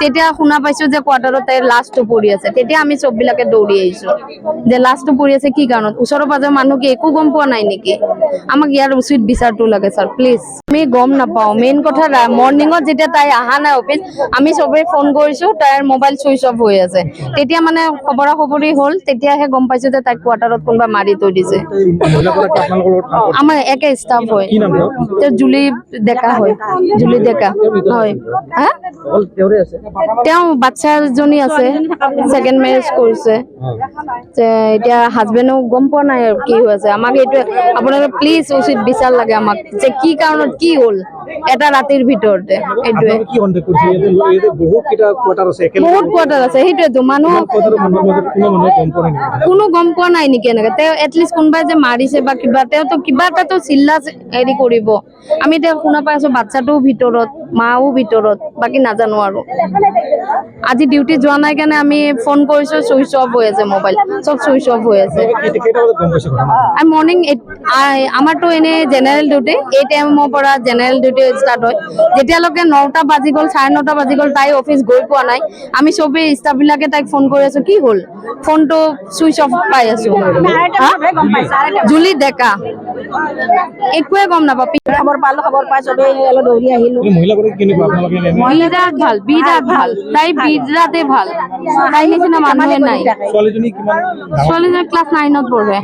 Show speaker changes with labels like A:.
A: তেতিয়া শুনা পাইছো যে কোৱাৰ্টাৰত তাইৰ লাষ্টটো পৰি আছে। তেতিয়া আমি চববিলাকে দৌৰি আহিছো যে লাষ্টটো পৰি আছে কি কাৰণত, ওচৰৰ পাজৰৰ মানুহ কি একো গম পোৱা নাই নেকি? আমাক ইয়াৰ উচিত বিচাৰটো লাগে ছাৰ, প্লিজ। আমি গম নাপাওঁ, মেইন কথা মৰ্ণিঙত যেতিয়া তাই অহা নাই অফিচ, আমি চবেই ফোন কৰিছো, তাইৰ মোবাইল চুইচ অফ হৈ আছে। তেতিয়া মানে খবৰা খবৰি হ'ল, তেতিয়াহে গম পাইছো যে তাইক কোৱাৰ্টাৰত কোনোবা মাৰি থৈ দিছে। আমাৰ একে ষ্টাফ হয়, জুলি ডেকা হয়, জুলি ডেকা হয়। হা তেওঁ বাচ্চা এজনী আছে, ছেকেণ্ড মেৰেজ কৰিছে। এতিয়া হাজবেণ্ডো গম পোৱা নাই আৰু কি হৈ আছে। আমাক এইটোৱে আপোনালোকে প্লিজ উচিত বিচাৰ লাগে আমাক, যে কি কাৰণত কি হ'ল এটা ৰাতিৰ ভিতৰতে। এইটোৱে বহুত কোৱাৰ্টাৰ আছে, সেইটোৱেতো মানুহ কোনো গম পোৱা নাই নেকি? এনেকে তেওঁ এটলিষ্ট কোনোবাই যে মাৰিছে বা কিবা, তেওঁতো কিবা এটাতো চিল্লা হেৰি কৰিব। আমি এতিয়া শুনা পাই আছো বাচ্ছাটোও ভিতৰত, মাও ভিতৰত, বাকী নাজানো আৰু। আজি ডিউটি যোৱা নাই কাৰণে আমি ফোন কৰিছো, চুইচ অফ হৈ আছে মোবাইল, চব চুইচ অফ হৈ আছে। মৰ্ণিং আমাৰতো এনে জেনেৰেল ডিউটি, এই টাইমৰ পৰা জেনেৰেল ডিউটি ষ্টাৰ্ট হয়। যেতিয়ালৈকে 9টা বাজি গ'ল, 9:30 বাজি গ'ল, তাই অফিচ গৈ পোৱা নাই। আমি চবেই ষ্টাফ বিলাকে তাইক ফোন কৰি আছো, কি হ'ল ফোনটো চুইচ অফ পাই আছো। জুলি ডেকা একোৱে গম নাপাওঁ।
B: খবৰ পালো, খবৰ পাই চবেই দৌৰি আহিলো।
A: বিৰাট ভাল, বিৰাট ভাল, তাই বিৰাটে ভাল, তাই নিচিনা মানুহে নাই। ছোৱালীজনী ক্লাছ 9ত পঢ়ে।